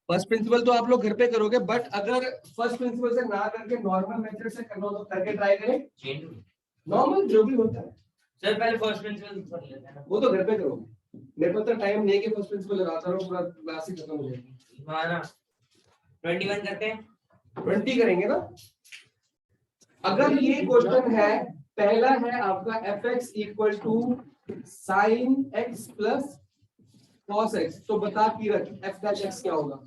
First principle तो आप लोग घर पे करोगे, बट अगर फर्स्ट प्रिंसिपल से ना करके नॉर्मल मेथड से करना हो तो करके ट्राई करें। नॉर्मल जो भी होता है सर पहले फर्स्ट प्रिंसिपल कर लेते हैं ना, वो तो घर पे करोगे। मेरे पास तो टाइम नहीं है कि फर्स्ट प्रिंसिपल लगाता रहूं, पूरा क्लास ही खत्म हो जाएगी। हाँ ना 21 करते हैं, 20 करेंगे ना। अगर ये क्वेश्चन है, पहला है आपका fx equal to sine x plus cos x, तो बता कि f डैश x क्या होगा।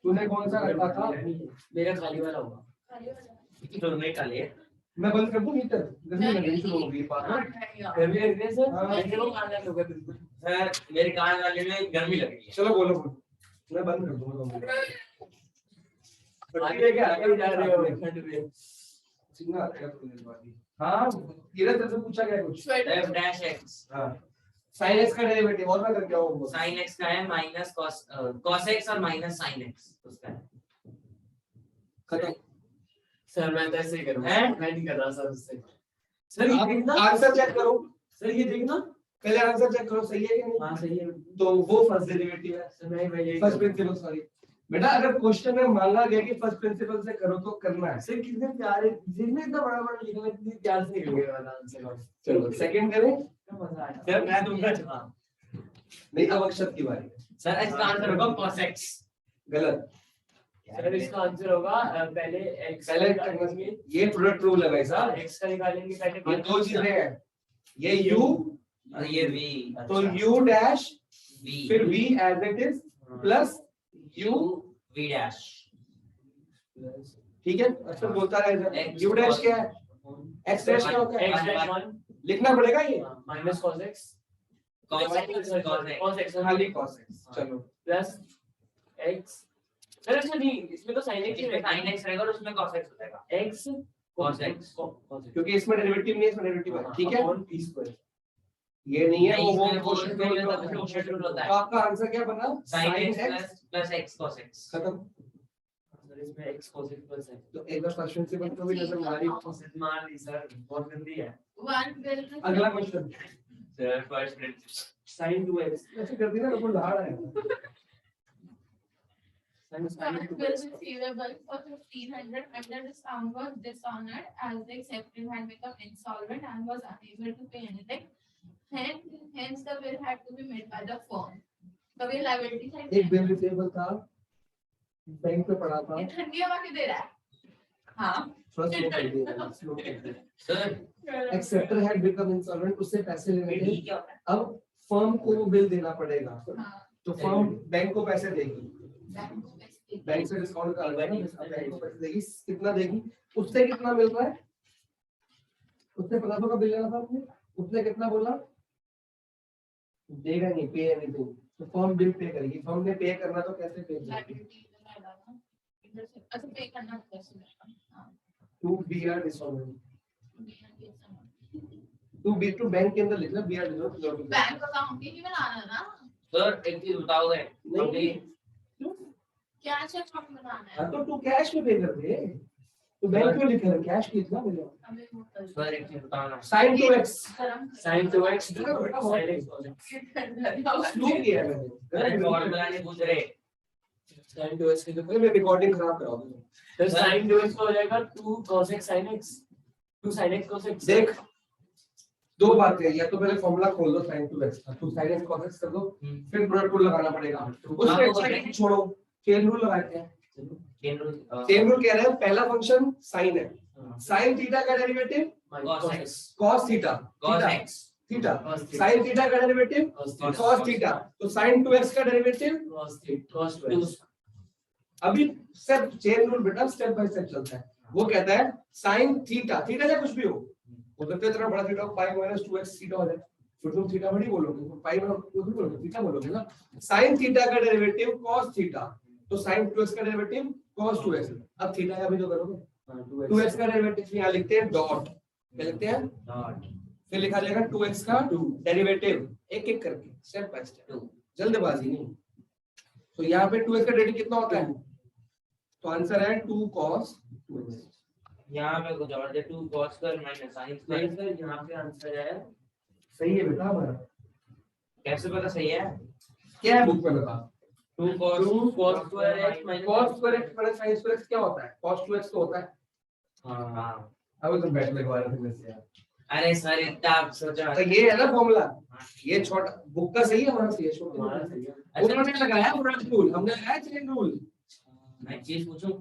तूने कौन सा रखा था? मेरा खाली वाला होगा, तो नहीं खाली है। मैं बंद कर दूं मीटर, गर्मी लग रही शुरू हो गई बात। गर्मी लग रही है सर, मेरे को कान लग रहा है बिल्कुल सर, मेरे कान वाले में गर्मी लग रही है। चलो बोलो बोलो, मैं बंद कर दूंगा। आगे क्या आगे जा रहे हो ठंड में? सिग्नल आएगा तो मेरी बात ही। हाँ ये तरह से पूछा गया कुछ f डैश x, हाँ sin x का डेरिवेटिव और मैं करके आऊंगा। sin x का है माइनस cos x और माइनस sin x उसका है। खत्म। सर मैं तो ऐसे ही करूंगा, मैं नहीं कर रहा सर उससे। सर ये देखना, आंसर चेक करो। सर ये देखना, पहले आंसर चेक करो सही है कि नहीं। हाँ सही है। तो वो फर्स्ट डेरिवेटिव है। सर मैं यही फर्स्ट प्रिंसिपल सॉरी बेटा, अगर क्वेश्चन में मांगा गया कि फर्स्ट प्रिंसिपल से करो तो करना है। सर कितने प्यारे, जिसमें इतना बड़ा बड़ा लिखा है इतनी प्यार से निकल गया वाला आंसर। चलो सेकंड करें। मजा आया सर मैं दूंगा जवाब। नहीं अब अक्षत की बारी। सर इसका आंसर होगा cos x। गलत। सर इसका आंसर होगा पहले x पहले निकालेंगे, ये प्रोडक्ट रूल है भाई साहब। x का निकालेंगे पहले, ये दो चीजें हैं, ये u और ये v, तो u डैश v फिर v as it is plus u v dash. ठीक है। अच्छा बोलता रहेगा u डैश क्या है, x डैश क्या होता x है, डैश 1 लिखना पड़ेगा ये minus cos x, cos x खाली cos x। चलो प्लस x। सर अच्छा नहीं, इसमें तो sin x ही इसमें रहेगा, sin x रहेगा और उसमें cos x हो जाएगा x cos x। क्योंकि इसमें डेरिवेटिव नहीं है, इसमें डेरिवेटिव है। ठीक है अपॉन p स्क्वायर। ये नहीं है वो इसमें क्वेश्चन वो रूल होता है, quotient rule होता है। तो आपका आंसर क्या बना, sin sin x x plus x cos x। खत्म। सर इसमें x cos x प्लस है, तो एक बार फर्स्ट प्रिंसिपल को भी नजर मारी। मार ली सर, बहुत गंदी है। अगला question sir first principle sin 2x, ऐसे कर दी ना तो लाड़ है। Will receivable for 1,500 under discount was dishonored as the acceptor had become insolvent and was unable to pay anything. Hence the bill had to be made by the firm. The bill liability side. एक bill receivable था, bank पे पड़ा था। ये ठंडी हवा क्यों दे रहा है? हाँ। फर्स्ट स्लो कर दिया, स्लो कर दिया। Sir acceptor had become insolvent, उससे पैसे लेने थे। ठीक है। अब फर्म को वो बिल देना पड़ेगा, हाँ। तो फर्म बैंक को पैसे देगी, बैंक को पैसे दे। बैंक से डिस्काउंट कर देगी, बैंक को पैसे देगी। कितना देगी, उससे कितना मिल रहा है, उसने 1500 का बिल लेना था आपने, उसने कितना बोला, देगा नहीं, पे एनीथिंग, तो फर्म बिल पे करेगी। फर्म ने पे करना तो कैसे पे करेगी, Liability इधर आ रहा ना। अच्छा पे करना कैसे होगा? हाँ। To B R dishonour, to bank के अंदर लिखना B R dishonour. Bank account ही नहीं बनाना ना। सर एक चीज बताओगे नहीं क्या चेक अकाउंट बनाना है? हाँ तो तू कैश में पे कर दे, तो बैंक क्यों लिखा है, कैश लिखना बोला। हमें वो कर सर एक चीज बताओ ना sin 2x sin 2x sin x cos x, slow किया है मैंने, सर फॉर्मूला नहीं पूछ रहे। sin 2x की तो मैं रिकॉर्डिंग खराब करा दूंगा। सर sin 2x का हो जाएगा 2 cos x sin x, 2 sin x cos x। देख दो बातें, या तो पहले फॉर्मूला खोल दो sin 2x का, तो sin x cos x कर दो, फिर प्रोडक्ट रूल लगाना पड़ेगा। उससे अच्छा है कि छोड़ो, चेन रूल लगाते हैं। चेन रूल कह रहे हैं पहला फंक्शन sin है, sin थीटा का derivative cos x cos theta, cos x theta sin theta का डेरिवेटिव cos थीटा, तो sin 2x का डेरिवेटिव cos 2x। अभी सिर्फ चेन रूल बेटा स्टेप बाय स्टेप चलता है। वो कहता है sin थीटा, थीटा या कुछ भी हो सकता है, इतना बड़ा theta pi minus 2x theta हो जाए, फिर तुम थीटा बड़ी बोलोगे, पाई माइनस बोलोगे, थीटा बोलोगे ना। sin थीटा का डेरिवेटिव cos थीटा, तो sin 2x का डेरिवेटिव cos 2x। अब थीटा का भी तो करोगे, 2x का डेरिवेटिव यहाँ लिखते हैं डॉट, क्या लिखते हैं डॉट, फिर लिखा जाएगा 2x का डेरिवेटिव, एक एक करके स्टेप बाय स्टेप, जल्दबाजी नहीं। तो यहाँ पे 2x का डेरिवेटिव कितना होता है, तो आंसर है 2 cos 2x। यहाँ पे कुछ और है 2 cos स्क्वायर माइनस sin नहीं स्क्वायर। सर यहाँ पे आंसर है सही है बेटा हमारा, कैसे पता सही है? क्या है बुक में बता। 2 cos cos square x minus cos square x plus sin square x क्या होता है? cos 2x तो होता है। हाँ। अब तुम बैठ लगवा रहे थे मेरे से यार। अरे सर इतना आप सोचा। तो ये है ना फॉर्मूला, ये छोटा बुक का सही है, हमारा सही है, छोटा हमारा सही है। उन्होंने लगाया पूरा रूल, हमने लगाया चेन रूल। मैं एक चीज पूछूं?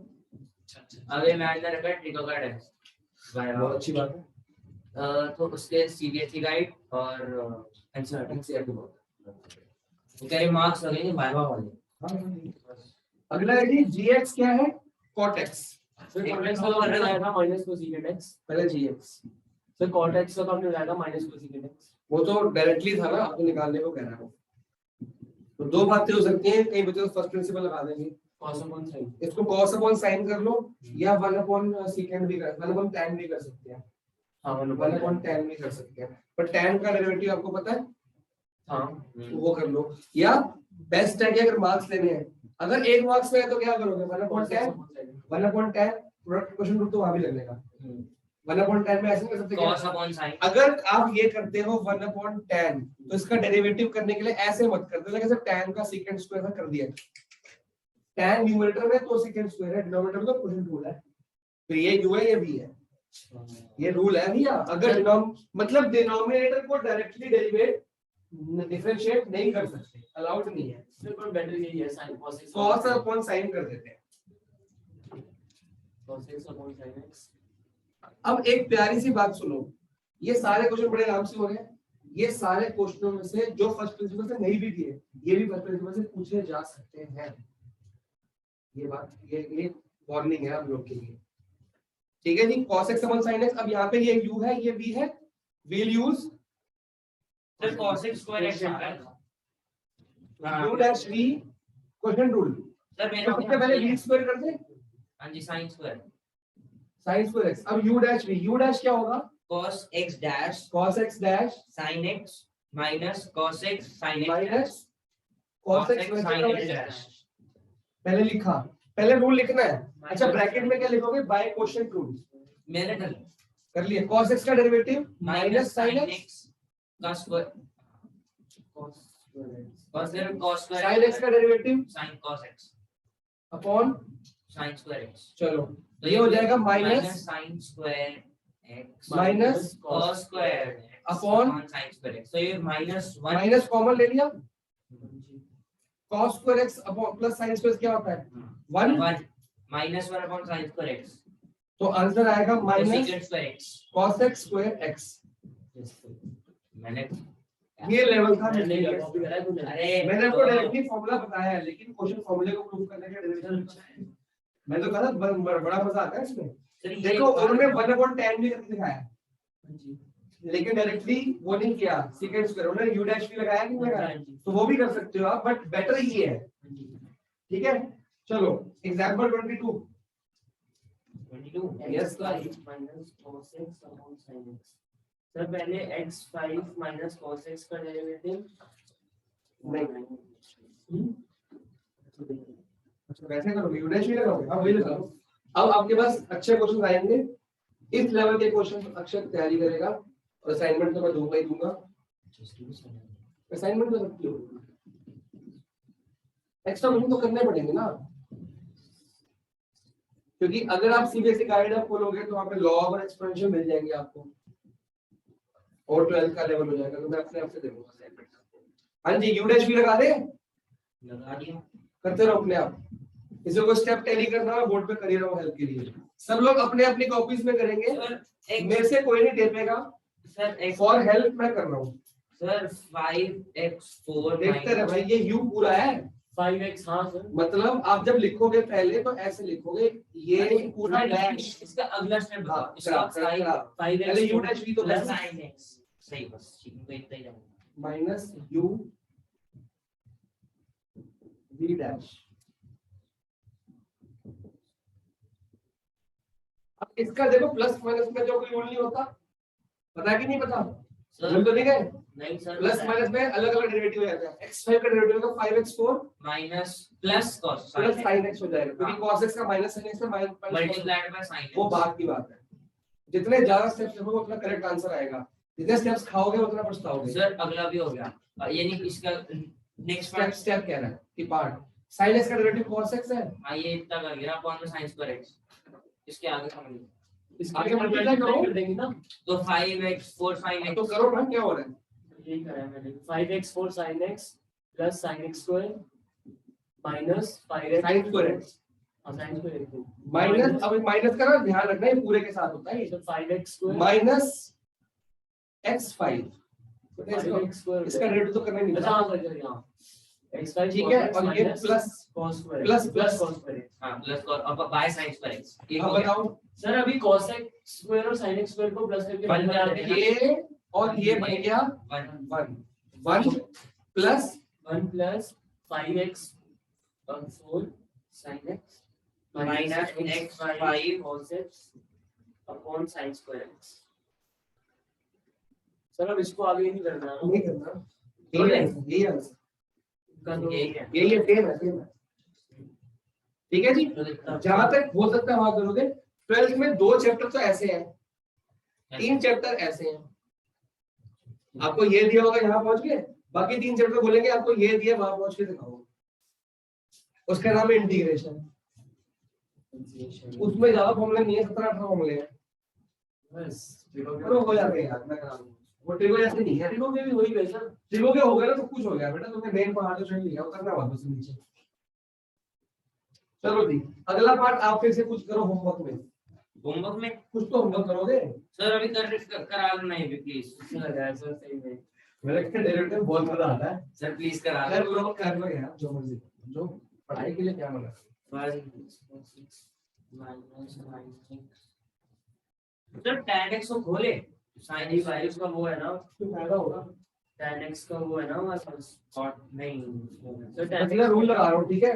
अभी मैं अंदर रखा ट्रिको कार्ड है बहुत अच्छी बात है। तो उसके सीबीएसई गाइड और एनसीईआरटी NCERT बहुत। के मार्क्स लगेंगे वाइवा वाले। हाँ। अगला है जी gx क्या है? cot x। Sir cot x का तो हमने लगाया था minus cosecant x। पहले gx, सर cot x का तो हमने लगाया था minus cosecant x। वो तो डायरेक्टली था ना, आपको निकालने को कह रहा हूँ। तो दो बातें हो सकती हैं, कई बच्चे फर्स्ट प्रिंसिपल लगा देंगे, cos upon sin। इसको cos अपॉन sin कर लो, या 1 अपॉन secant भी कर, 1 अपॉन tan भी कर सकते हैं। हाँ 1 अपॉन tan भी कर सकते हैं, पर tan का डेरिवेटिव आपको पता है, हाँ तो वो कर लो। या बेस्ट है कि अगर मार्क्स लेने हैं, अगर एक मार्क्स में है तो क्या करोगे? 1 upon tan, 1 upon tan product question rule तो वहां भी लगने का। 1 अपॉन tan में ऐसे नहीं कर सकते cos क्या? upon sin। अगर आप ये करते हो 1 अपॉन tan, तो इसका डेरिवेटिव करने के लिए ऐसे मत कर दो, जैसे tan का सेकंड स्क्वायर ऐसा कर दिया। tan न्यूमरेटर में तो सेकंड स्क्वायर है, डिनोमिनेटर में तो क्वोशिएंट रूल है, तो ये u है, ये v है, ये रूल है भैया। अगर मतलब डिनोमिनेटर को डायरेक्टली डेरिवेट डिफरेंशिएट नहीं कर सकते, अलाउड नहीं है, सर पर बेटर यही है sin cos x cos upon sin कर देते हैं। cos x upon sin x। अब एक प्यारी सी बात सुनो, ये सारे क्वेश्चन बड़े आराम से हो रहे हैं, ये सारे क्वेश्चनों में से जो फर्स्ट प्रिंसिपल से नहीं भी दिए, ये भी फर्स्ट प्रिंसिपल से पूछे जा सकते हैं। ये बात, ये वार्निंग है आप लोग के लिए, ठीक है जी। cos x upon sin x, अब यहाँ पे ये u है, ये v है, we'll use sir cos x square x आ रहा है। u dash v question rule. Sir मेरे तो सबसे पहले v स्क्वायर कर दे, हाँ जी sin square sin square x। अब u dash क्या होगा? cos x dash cos x dash sin x minus cos x sin x minus cos cos x x sin minus x dash। पहले लिखा, पहले rule लिखना है। अच्छा ब्रैकेट में क्या लिखोगे? बाय क्वोशिएंट रूल मैंने कर लिया। cos x का डेरिवेटिव माइनस sin x, का square cos square sin x का derivative sin cos x upon, sin square x। चलो तो ये हो जाएगा minus sin square x minus cos square x upon sin square x। तो ये माइनस 1 माइनस कॉमन ले लिया, cos square x upon plus sin square क्या होता है? 1, 1 minus 1 upon sin square x। तो आंसर आएगा minus secant square x। cos x square x। मैंने ये लेवल था मैंने मैंने कॉपी करा है तूने। अरे आपको डायरेक्टली फॉर्मूला बताया है, लेकिन क्वेश्चन फॉर्मूले को प्रूव करने का डेरिवेटिव बताया। मैं तो कहा बड़ा मजा आता है इसमें। देखो उन्होंने 1 अपॉन tan भी करके दिखाया, लेकिन डायरेक्टली वो नहीं किया, सेकंड स्क्वायर उन्होंने u डैश भी लगाया, नहीं लगाया, तो वो भी कर सकते हो आप, बट बेटर ये है, ठीक है। चलो example 22। 22 Yes, sir. minus cos x upon sin x। Sir पहले x5 minus cos x का डेरिवेटिव नहीं, अच्छा वैसे करोगे, u डैश भी लगाओगे, अब वही लगाओ। अब आपके पास अच्छे क्वेश्चन आएंगे, इस लेवल के क्वेश्चन अक्षर तैयारी करेगा, और असाइनमेंट तो मैं दूंगा ही दूंगा। असाइनमेंट तो रखती हो, एक्स्ट्रा क्वेश्चन तो करने पड़ेंगे ना, क्योंकि अगर आप सीबीएसई गाइड आप खोलोगे तो वहां पे लॉग और एक्सपोनेंशियल मिल जाएंगे आपको, और 12th का लेवल हो जाएगा, तो मैं अपने आप से देखूंगा असाइनमेंट। हाँ जी, यू डैश भी लगा दे, लगा दिया। करते रहो अपने आप, इसे कोई स्टेप टैली करना है बोर्ड पे करिए रहो हेल्प के लिए। सब लोग अपने अपनी कॉपीज में करेंगे, मेरे से कोई नहीं टेपेगा, सर फॉर हेल्प मैं कर रहा हूँ। सर 5x4 देखते रहे भाई, ये यू पूरा है, 5x हाँ सर। मतलब आप जब लिखोगे पहले तो ऐसे लिखोगे, ये पूरा डैश, इसका अगला स्टेप बताओ। हाँ, इसका पहले यू डैश भी तो प्लस sin x सही, बस ठीक है, इतना ही जाना। Minus u v dash. अब इसका देखो प्लस माइनस में जो कोई रूल नहीं होता, पता है कि नहीं पता? रूल तो नहीं गए, नहीं सर, प्लस माइनस में अलग अलग डेरिवेटिव हो जाता है। x5 का डेरिवेटिव होगा 5x4 minus plus cos plus sin x हो जाएगा, क्योंकि cos x का माइनस sin x का माइनस मल्टीप्लाइड बाय sin वो बात की बात है। जितने ज्यादा स्टेप्स लिखोगे उतना करेक्ट आंसर आएगा। जितने स्टेप्स खाओगे उतना पछताओगे। सर अगला भी हो गया, ये नहीं इसका नेक्स्ट स्टेप स्टेप कह रहा है कि पार्ट sin x का डेरिवेटिव cos x है, हाँ ये इतना कर गया अपॉन में sin स्क्वायर x, इसके आगे समझ लो। आगे मल्टीप्लाई करो कर देंगे ना, तो 5x 4 sin x तो करो ना, क्या हो रहा है? यही करा है मैंने। 5x 4 sin x plus sin x square minus 5x sin square x हाँ sin स्क्वायर x माइनस, अब माइनस का ना ध्यान रखना है पूरे के साथ होता है तो 5x स्क्वायर माइनस x5, तो x स्क्वायर इसका डेरिवेटिव तो करना ही नहीं अच्छा था। हाँ सर यहाँ x5 ठीक है, और ये plus cos square plus plus cos square हाँ प्लस और अब बाय sin स्क्वायर x ये अब हो गया। बताओ सर अभी cos x स्क्वायर और sin x स्क्वायर को प्लस करके बन बन जाते हैं। ये और ये बन गया 1 1 plus 1 plus 5x 4 sin x minus x5 cos x upon sin square x। Sir अब इसको आगे नहीं करना है नहीं करना, यही आंसर, यही है। यही है, सेम है, सेम है। ठीक है जी, जहां तक हो सकता है वहां करोगे। 12th में 2 चैप्टर तो ऐसे हैं, 3 चैप्टर ऐसे हैं। आपको ये दिया होगा यहाँ पहुंच के, बाकी 3 चैप्टर बोलेंगे आपको ये दिया वहां पहुंच के दिखाओ, उसका नाम है इंटीग्रेशन। उसमें ज्यादा फॉर्मूले नहीं है, 17-18 फॉर्मूले हैं बस तो हो जाते हैं यार, मैं करा दूंगा। वो ट्रिगो जैसे नहीं है, ट्रिगो में भी वही वैसा ट्रिगो के हो गया ना, सब कुछ हो गया बेटा, तुमने मेन पहाड़ तो चढ़ लिया, उतरना बात बस नीचे। चलो जी, अगला पार्ट आप फिर से कुछ करो होमवर्क में, होमवर्क में कुछ तो होमवर्क करोगे। सर अभी करा लो नहीं प्लीज अच्छा लगा है सर सही में। मेरे के डेरिवेटिव बहुत मजा आता है। सर प्लीज करा कर लो। लो कर लो यार, जो मर्जी, जो पढ़ाई के लिए क्या मना। सर tan x को खोले sin y sin x का वो है ना, तो फायदा होगा। tan x का वो है ना हमारे पास। और नहीं सर मैं tan सीधा x रूल लगा रहा हूँ, ठीक है,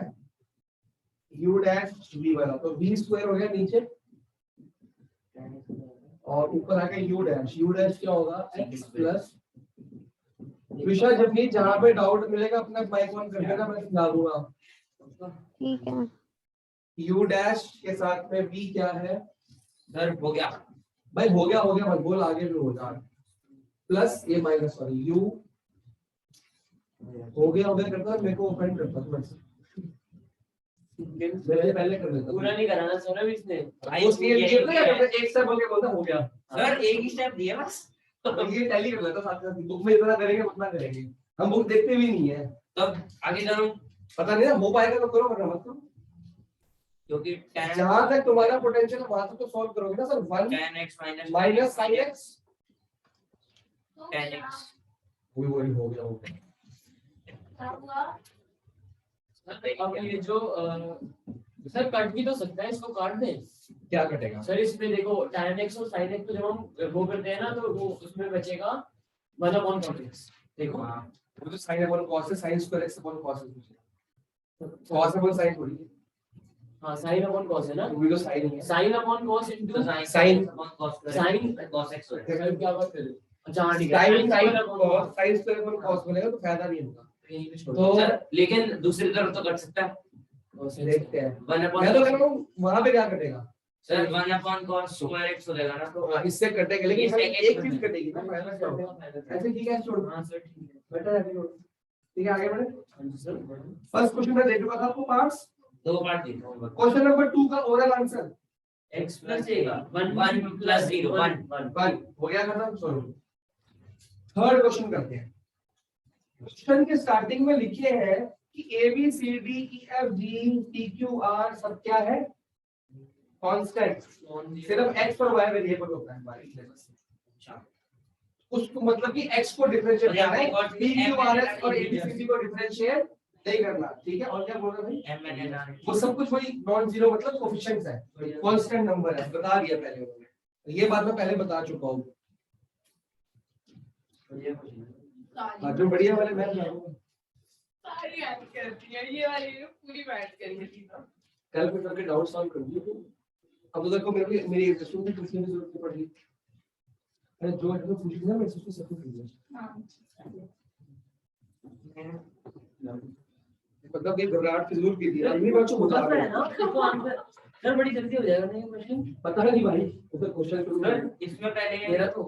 u डैश v वाला, तो v स्क्वायर हो गया नीचे और ऊपर आ गया u डैश क्या होगा x प्लस विषय। जब भी जहाँ पे डाउट मिलेगा अपना माइक ऑन कर देना, मैं समझा दूंगा। ठीक है। u डैश के साथ में v क्या है सर हो गया भाई, हो गया मत बोल, आगे भी हो जा, प्लस ये माइनस सॉरी u हो गया करता, मेरे को ओपन करता था बस, मेरे पहले कर देता पूरा नहीं कराना सर अभी इसने। भाई उसने ये एक स्टेप बोल के बोलता हो गया, सर एक ही स्टेप दिया बस तो ये टैली कर लेता साथ साथ, बुक में इतना करेंगे उतना करेंगे, हम बुक देखते भी नहीं है, तब आगे करूं पता नहीं ना हो पाएगा तो करो वरना मत करो। क्योंकि tan जहां तक तुम्हारा पोटेंशियल है वहां तक तो सॉल्व करोगे ना sir. 1 tan x minus sin x tan x वही हो गया अब ये जो सर कट भी तो सकता है, इसको काट दे। क्या कटेगा सर इसमें देखो tan x और sin x को जब हम वो करते हैं ना तो वो उसमें बचेगा 1/cos x। देखो वो तो sin अपॉन cos है, sin square x upon cos है, cos अपॉन sin थोड़ी है, हाँ sin/cos है ना, वो भी तो sin ही है। sin/cos तो into sin sin cos x होगा। सर क्या बात कर रहे हो? अच्छा हाँ ठीक है sin sin/cos sin square upon cos बनेगा तो फायदा नहीं होगा। यहीं पे छोड़ तो सर लेकिन दूसरी तरफ तो कर सकता है देखते हैं, 1 मैं तो upon कह रहा हूँ वहां पे क्या कटेगा, sir 1 upon cos square x हो जाएगा ना, तो इससे कटेगा, लेकिन इससे इसमें एक चीज कटेगी ना, फायदा क्या होगा, ऐसे ठीक है छोड़, हाँ सर ठीक है। बेटर है छोड़। ठीक है आगे बढ़े। हाँ जी सर फर्स्ट क्वेश्चन में दे चुका था आपको पार्ट्स, दो पार्ट देखो होमवर्क। क्वेश्चन नंबर 2 का oral answer x plus a 1 plus 0 1 1 हो गया खत्म। चलो थर्ड क्वेश्चन करते हैं। क्वेश्चन के स्टार्टिंग में लिखे हैं कि A B C D E F G T Q R सब क्या है, कांस्टेंट, सिर्फ x और y वेरिएबल होता है हमारे सिलेबस में। उसको मतलब कि x को डिफरेंशिएट करना है, p q r s और a b c d को डिफरेंशिएट नहीं करना, ठीक है। और क्या बोल रहे भाई, m n r वो सब कुछ वही नॉन जीरो मतलब कोफिशिएंट्स है, कांस्टेंट नंबर है, बता दिया पहले उन्होंने, तो ये बात मैं पहले बता चुका हूँ। जो बढ़िया वाले मैं बताऊंगा सारी याद करती है ये वाली पूरी बैठ करके थी तो कल को करके डाउट सॉल्व कर दिए। अब तो देखो मेरे को मेरी इंटरेस्टिंग में पूछने की जरूरत नहीं पड़ रही, अरे जो है तो पूछ लिया, मैं इसको सब कुछ लिया, हां मतलब कि घबराहट फिजूल की थी, अगली बार जो बता रहा है ना तो आंसर सर बड़ी जल्दी हो जाएगा नहीं क्वेश्चन। पता नहीं भाई उधर क्वेश्चन सर इसमें पहले मेरा तो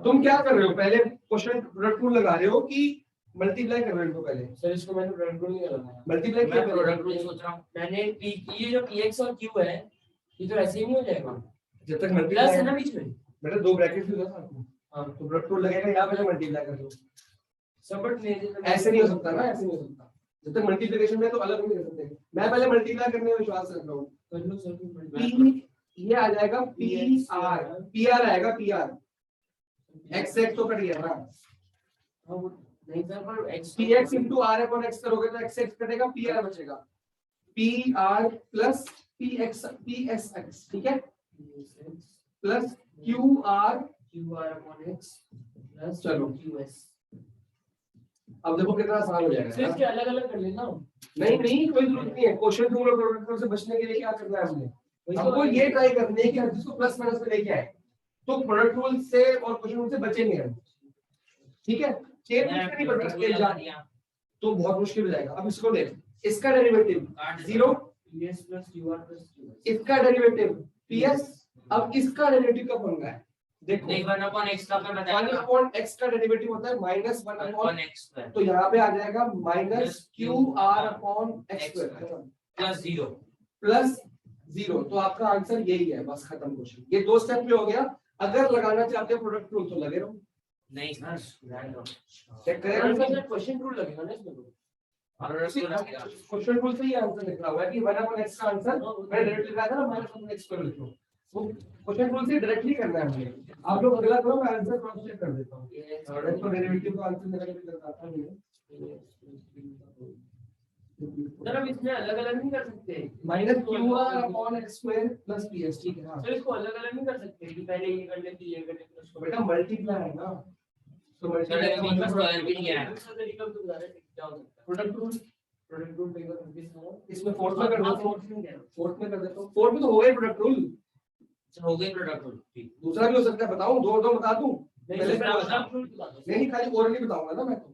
तुम क्या कर रहे हो, पहले क्वेश्चन प्रोडक्ट रूल लगा रहे हो कि मल्टीप्लाई कर रहे हो इनको पहले? सर इसको मैंने प्रोडक्ट रूल नहीं लगाया, मल्टीप्लाई मैं किया प्रोडक्ट रूल सोच रहा हूँ। मैंने ये जो px और q है ये तो ऐसे ही नहीं हो जाएगा, जब तक प्लस है मल्टीप्लाई ना बीच में। बेटा दो ब्रैकेट भी होता है साथ में, हाँ तो प्रोडक्ट रूल लगेगा, यहाँ पहले मल्टीप्लाई कर लो। सर बट मेरे ऐसे नहीं हो सकता ना, ऐसे नहीं हो सकता, जब तक मल्टीप्लिकेशन में तो अलग नहीं कर सकते। मैं पहले मल्टीप्लाई करने में विश्वास रख रहा हूँ। कर लो सर P ये आ जाएगा PR आएगा PR, x तो कट गया ना, हाँ वो नहीं सर पर x px into r upon x करोगे तो x कटेगा, PR बचेगा, PR प्लस psx, ठीक है, plus QR। qr upon x plus चलो। qs। अब देखो कितना आसान हो सर जाएगा। इसके अलग अलग कर लेना, नहीं नहीं कोई जरूरत नहीं है, क्वेश्चन रूल और प्रोडक्ट रूल से बचने के लिए क्या करना है हमने, हमको ये ट्राई करने है कि जिसको प्लस माइनस में लेके आए तो प्रोडक्ट रूल से और क्वेश्चन रूल से बचेंगे हम, ठीक है। चेन रूल से नहीं बच सकते तो बहुत मुश्किल हो जाएगा। अब इसको देख, इसका derivative 0, ps plus qr plus qs। इसका डेरिवेटिव ps, अब इसका डेरिवेटिव कब बन रहा है देखो, नहीं 1/x का मैं 1 बताऊंगा। अपॉन x का डेरिवेटिव होता है माइनस 1 अपॉन, 1/x स्क्वायर तो यहाँ पे आ जाएगा minus QR upon x square plus 0। Plus 0, तो आपका आंसर यही है, बस खत्म क्वेश्चन। ये दो स्टेप में हो गया। अगर लगाना चाहते हो प्रोडक्ट रूल तो लगे रहो, नहीं सर चेक करें। सर क्वेश्चन रूल लगेगा ना इसमें तो। क्वेश्चन रूल से ही आंसर लिखना हुआ है कि 1 अपॉन x का आंसर मैं डायरेक्टली लगाया था ना, माइनस 1 x पर लिखो, वो क्वेश्चन रूल से डायरेक्टली करना है हमें। आप लोग अगला करो, मैं आंसर क्रॉस चेक कर देता हूं। और इसको डेरिवेटिव का आंसर मेरा भी करना आता नहीं है। सर अब इसमें अलग अलग नहीं कर सकते, minus QR upon x square plus ps, ठीक है। हाँ सर इसको अलग अलग नहीं कर सकते कि पहले ये कर लेते ये कर लेते तो उसको बेटा मल्टीप्लाई है ना, तो मल्टीप्लाई सर, का बीच में मतलब स्क्वायर भी नहीं है। दूसरा तरीका तो बता रहे थे क्या हो सकता है। Product rule product rule paper करके सारा इसमें फोर्थ में कर देता हूं, फोर्थ में क्या है? फोर्थ में कर देता हूं। फोर्थ में तो हो गया प्रोडक्ट रूल, हो गई प्रोडक्ट रूल ठीक। दूसरा भी हो सकता है, बताऊं दो दो बता दूं? पहले सर, मैं प्रोडक्ट रूल बता दो। नहीं खाली ओरली बताऊंगा ना, मैं तो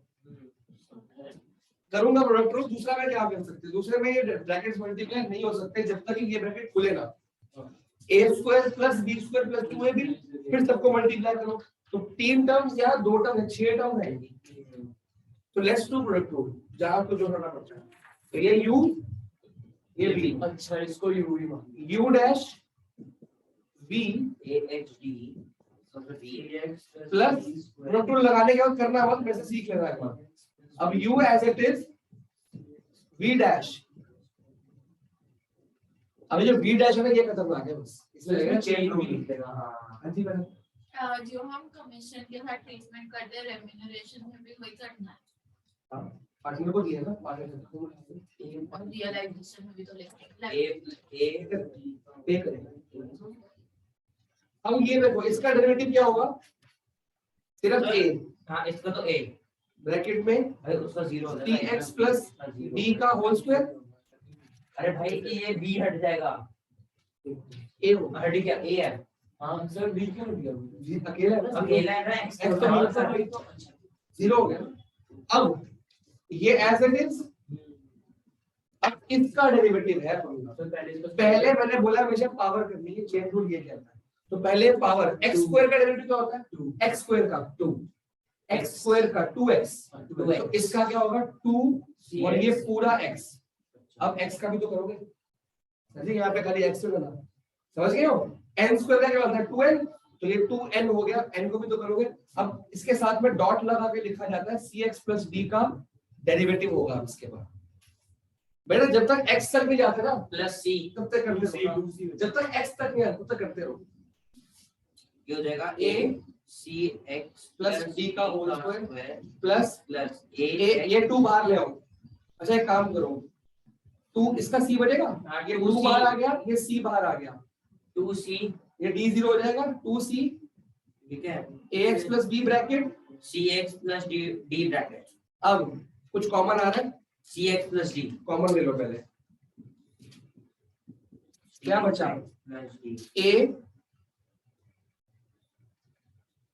करूंगा प्रोडक्ट रूल। दूसरा में क्या कर सकते हैं, दूसरे में ये ब्रैकेट्स मल्टीप्लाई नहीं हो सकते जब तक कि ये ब्रैकेट खुले ना। a square plus b square plus 2ab, फिर सबको मल्टीप्लाई करो तो 3 टर्म्स या 2 टर्म है, 6 टर्म आएंगी। तो लेट्स डू प्रोडक्ट रूल, जहां को जोड़ना पड़ता है। तो ये u, ये v, अच्छा इसको यू ही मान u dash v AHD plus product rule लगाने के बाद करना मत, वैसे सीख लेना एक बार। अब u as it is v dash, अब ये v डैश है ना, ये खतरनाक है, बस इसमें लगेगा चेन रूल लिखेगा। हां जी मैडम, जो हम कमीशन के साथ ट्रीटमेंट करते हैं रेम्यूनरेशन में भी वही करना है, पार्टनर को दिया ना, पार्टनर को और रियलाइजेशन में भी तो लिखना A है। पे करेगा। अब ये देखो, इसका डेरिवेटिव क्या होगा, सिर्फ a हाँ इसका तो A ब्रैकेट में अरे उसका 0 हो जाएगा tx प्लस b का होल स्क्वायर, अरे भाई ये B हट जाएगा, a होगा, हट क्या A है हां सर बी क्यों दिया जी अकेला है ना, अकेला है ना X X तो हाँ, सर, जीरो हो गया ना। अब ये एज इट इज, अब इसका डेरिवेटिव है फॉर्मूला। सर पहले इसको पहले मैंने बोला हमेशा पावर करनी है, चेन रूल ये कहता है। तो पहले पावर x स्क्वायर का डेरिवेटिव क्या होता है, x स्क्वायर का 2, x स्क्वायर का 2x, तो इसका क्या होगा 2 और ये पूरा x। अब x का भी तो करोगे, समझे, यहाँ पे खाली x से बना, समझ गए हो। n स्क्वायर का क्या होता है 2n, तो ये 2n हो गया, n को भी तो करोगे। अब इसके साथ में डॉट लगा के लिखा जाता है cx प्लस d का डेरिवेटिव होगा इसके बाद। बेटा जब तक x तक नहीं जाते ना प्लस C तब तक करते रहो, जब तक x तक नहीं आता तब तक करते रहो। ये हो जाएगा A C X plus d का whole square plus plus A ये 2 बाहर ले आओ। अच्छा एक काम करो, 2 इसका c बचेगा, ये 2 बाहर आ गया, ये c बाहर आ गया, 2C ये d 0 हो जाएगा, 2c ठीक है ax plus b bracket. CX plus D bracket, अब कुछ कॉमन आ रहा है, CX प्लस D कॉमन ले लो पहले, क्या बचा प्लस D a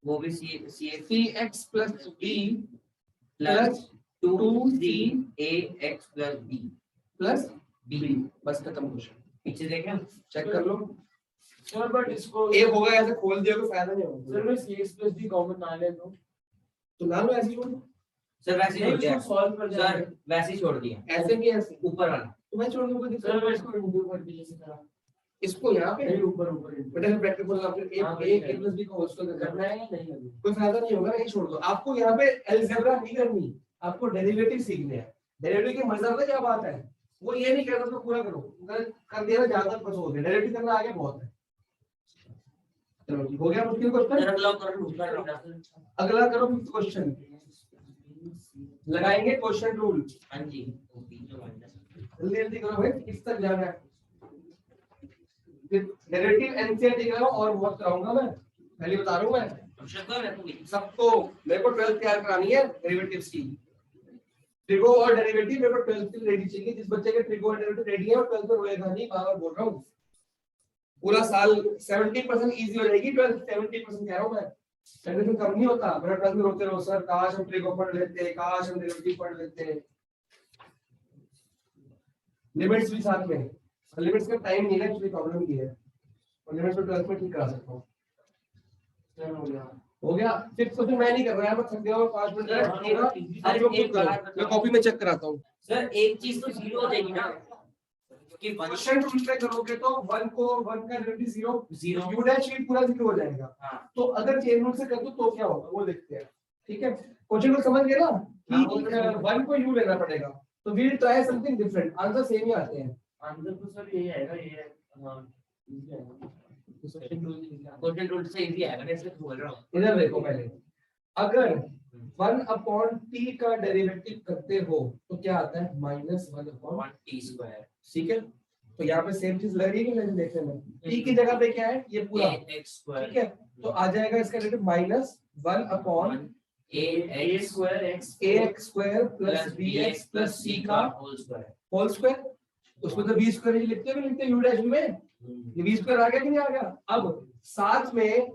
वो भी CX cx plus b plus 2C 2c AX plus B plus B b, बस खत्म क्वेश्चन। पीछे देखें चेक कर लो, सर बट इसको ए होगा ऐसे खोल दिया कोई फायदा नहीं होगा। सर मैं cx plus d कॉमन ना ले तो तो ना लो ऐसे ही छोड़ दो। सर वैसे ही छोड़ दिया सॉल्व कर सर, वैसे ही छोड़ दिया ऐसे की ऐसे ऊपर वाला। तो मैं छोड़ दूंगा सर मैं इसको इंटू कर दीजिए जैसे करा इसको यहाँ पे नहीं ऊपर ऊपर बेटा से ब्रैकेट खोल फिर हाँ, a a plus b को होल स्क्वायर करना करना है या नहीं अभी कोई फायदा नहीं होगा, नहीं छोड़ दो। आपको यहाँ पे अलजेब्रा नहीं करनी, आपको डेरिवेटिव सीखने हैं। डेरिवेटिव की मजा में क्या बात है, वो ये नहीं कहता तो पूरा करो, अगर कर दिया ज्यादा बस हो गया। डेरिवेटिव करना आगे बहुत है। चलो जी, हो गया मुश्किल क्वेश्चन। सर अगला कर अगला करो फिफ्थ क्वेश्चन। लगाएंगे क्वेश्चन रूल। हाँ जी जो माइनस जल्दी जल्दी करो भाई, किस तक जाना है। डेरिवेटिव एनसीईआरटी कराओ और बहुत कराऊंगा मैं, पहले बता रहा हूँ मैं सबको। मेरे को 12th तैयार करानी है डेरिवेटिव्स की। ट्रिगो और डेरिवेटिव मेरे को 12th के रेडी चाहिए। जिस बच्चे के ट्रिगो और डेरिवेटिव रेडी है वो 12th में रोएगा नहीं, बार-बार बोल रहा हूँ। पूरा साल 70% इजी हो जाएगी, 12th 70% कह रहा हूँ मैं। टेंशन कम नहीं होता। मेरा 12th में रोते रहो सर काश हम ट्रिगो पढ़ लेते, काश हम डेरिवेटिव पढ़ लेते। लिमिट्स भी साथ में, लिमिट्स का टाइम नहीं है, एक्चुअली प्रॉब्लम की है। और लिमिट्स को 12th में ठीक करा सकता हूँ। हो गया। फिफ्थ क्वेश्चन मैं नहीं कर रहा है, मैं थक गया हूं। 5 मिनट रखूंगा, आप लोग खुद करो। मैं कॉपी में चेक कराता हूं। सर एक चीज तो जीरो हो जाएगी ना, क्योंकि क्वेश्चन रूल पे करोगे तो 1 को 1 का डेरिवेटिव 0 u डैश भी पूरा 0 हो जाएगा। हाँ। तो अगर चेन रूल से कर दो तो क्या होगा वो देखते हैं। ठीक है, क्वेश्चन को समझ गए ना कि 1 को u लेना पड़ेगा। तो we'll try something different, answer same ही आते हैं। आंसर तो सर यही आएगा, ये हां इजी आएगा। क्वेश्चन रूल से इजी आएगा, मैं इसलिए बोल रहा हूँ। इधर देखो पहले, अगर 1/t का डेरिवेटिव करते हो तो क्या आता है -1/1 t स्क्वायर। ठीक है, तो यहाँ पे सेम चीज लग रही है कि नहीं देखने में। t की जगह पे क्या है ये पूरा, x स्क्वायर। ठीक है, तो आ जाएगा इसका derivative -1/a x square plus bx plus c का होल स्क्वायर। उसमें तो b स्क्वायर ही लिखते हैं, लिखते हैं u डैश में। ये b स्क्वायर आ गया कि नहीं आ गया। अब साथ में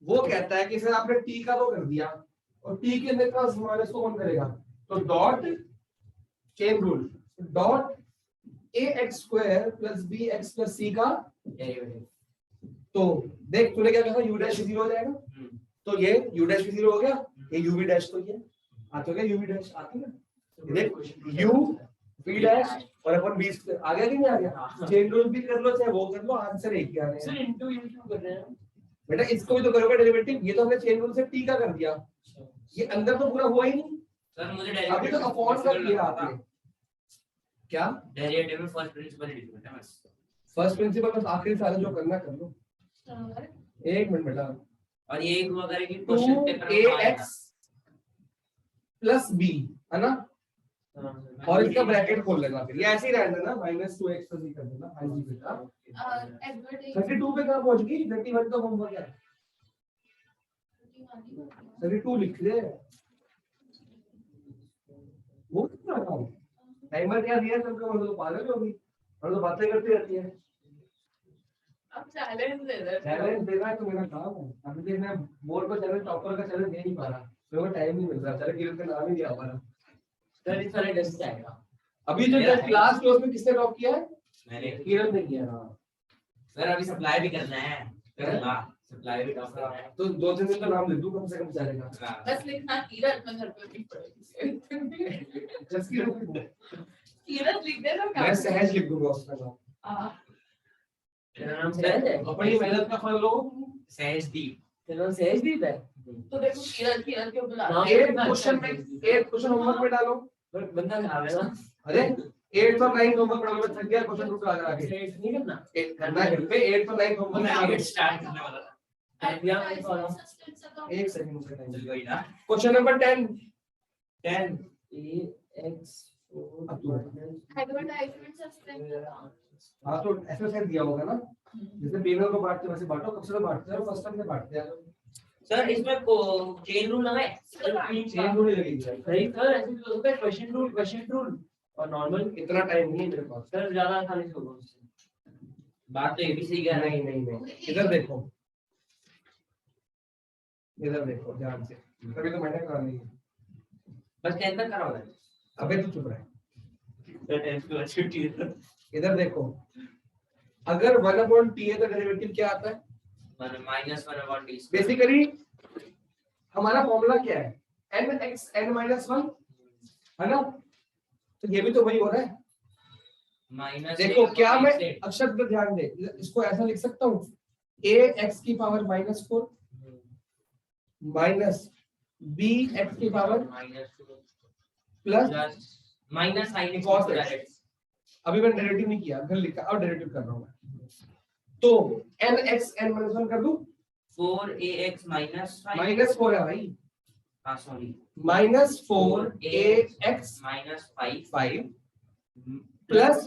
वो कहता है कि सर आपने t का वो कर दिया और t के अंदर का माइनस को कौन करेगा, तो dot chain rule dot ax square plus bx plus c का डेरिवेटिव। तो देख तूने क्या कहा, u डैश 0 हो जाएगा। तो ये u डैश 0 हो गया, ये u v डैश तो ये आते हो गया, u v डैश आती है ना। देख u v डैश और अपन b स्क्वायर आ गया कि नहीं आ गया। चेन रूल भी कर लो चाहे वो कर लो, आंसर एक ही आ रहा है। सर इनटू ये क्यों कर रहे हैं बेटा इसको भी तो करोगे डेरिवेटिव, ये तो हमने चेन रूल से t का कर दिया, ये अंदर तो पूरा हुआ ही नहीं। सर मुझे अभी तो अपॉन कर दिया आपने। क्या डेरिवेटिव में फर्स्ट प्रिंसिपल लिखना है बस। फर्स्ट प्रिंसिपल बस आखिरी साल जो करना कर लो। एक मिनट बेटा, और ये एक हुआ करेगी क्वेश्चन पेपर में ax प्लस b है ना, और इसका ब्रैकेट खोल लेना। फिर ये ऐसे ही रहने देना, -2x प्लस b कर देना। हाँ जी बेटा, 32 पे कहाँ पहुंच गई, 31 तो होमवर्क है। 32 लिख ले, वो कितना काम टाइमर क्या दिया सबको, मतलब पागल हो गई और तो बातें करती रहती है। अब चैलेंज दे दे। चैलेंज देना है तो मेरा काम है। अभी देखना बोर्ड पर चैलेंज, टॉपर का चैलेंज दे नहीं पा रहा, मेरे को टाइम नहीं मिल रहा। चलो किरण का नाम ही दिया हमारा। सर इस वाले टेस्ट आएगा। अभी जो क्लास क्लोज में किसने टॉप किया है, मैंने। किरण ने किया। हाँ सर अभी सप्लाई भी करना है, करना सप्लाई भी करना है। तो 2-3 दिन का नाम लिख दूं कम से कम चलेगा। बस लिखना किरण, मैं घर पे लिख पड़ेगी। जस्ट किरण किरण लिख दे तो मैं सहज लिख दूंगा उसका नाम। तेरा नाम सहज है, अपनी मेहनत का फल लो। सहजदीप। तेरा नाम सहजदीप है। तो देखो किरण किरण क्यों बुला नाम एक क्वेश्चन में एक क्वेश्चन होमवर्क में डालो। बंदा खराब है ना, अरे 8 और 9 होमवर्क पढ़ा, मैं थक गया। क्वेश्चन रुक आगे आगे सेट नहीं करना। एक करना है घर पे। 8 और 9 होमवर्क मैं में आगे आगे स्टार्ट करने वाला था। एक सेकंड से टाइम चल गई ना। क्वेश्चन नंबर 10 ax अब तू एडवर्टाइजमेंट सस्पेंड। हाँ तो ऐसे दिया होगा ना, जैसे पेपर को बांटते वैसे बांटो। कब से बांटते हैं, फर्स्ट टाइम में बांटते हैं। सर इसमें चेन रूल लगाए। चेंज होने लगेगी सही सर, ऐसे भी होता है क्वेश्चन रूल और नॉर्मल। इतना टाइम नहीं है मेरे पास। सर ज्यादा आसानी से होगा उससे। बात तो ये भी सही कह रहा है। नहीं इधर देखो, इधर देखो ध्यान से, तभी तो मैंने कहा नहीं। बस 10 तक करा होगा। अबे तू चुप रह। सर 10 की छुट्टी है। इधर देखो, अगर 1/t है तो डेरिवेटिव क्या आता है? -1/t बेसिकली हमारा फॉर्मूला क्या है? n(x(n-1) है ना? तो ये भी तो वही हो रहा है। माइनस देखो क्या मैं अक्षर पर ध्यान दे, इसको ऐसा लिख सकता हूँ ax⁴ minus bx plus minus sine cos x। अभी मैंने डेरिवेटिव नहीं किया, घर लिखा, अब डेरिवेटिव कर रहा हूँ मैं। तो n(x(n-1) कर दूं? 4ax माइनस माइनस 4 है भाई, sorry -4ax minus 5 5 plus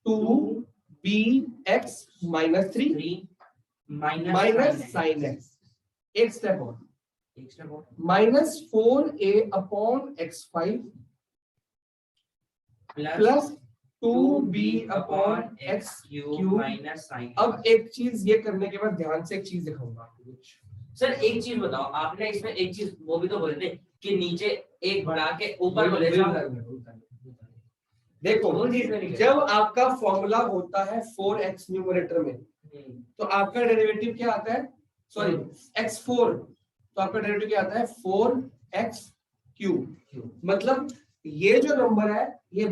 2bx -3 3 minus sin x। एक स्टेप और, एक्स्ट्रा बोल -4a/x5 plus 2b/x³ minus sign. अब एक चीज ये करने के बाद ध्यान से एक चीज दिखाऊंगा आपको। सर एक चीज बताओ, आपने इसमें एक चीज वो भी तो बोले थे कि नीचे एक बढ़ा के ऊपर को ले जाओ। देखो वो चीज में नहीं गए। जब आपका फॉर्मूला होता है 4x न्यूमरेटर में, तो आपका डेरिवेटिव क्या आता है? सॉरी x4, तो आपका डेरिवेटिव क्या आता है? 4x³ मतलब ये जो नंबर है ये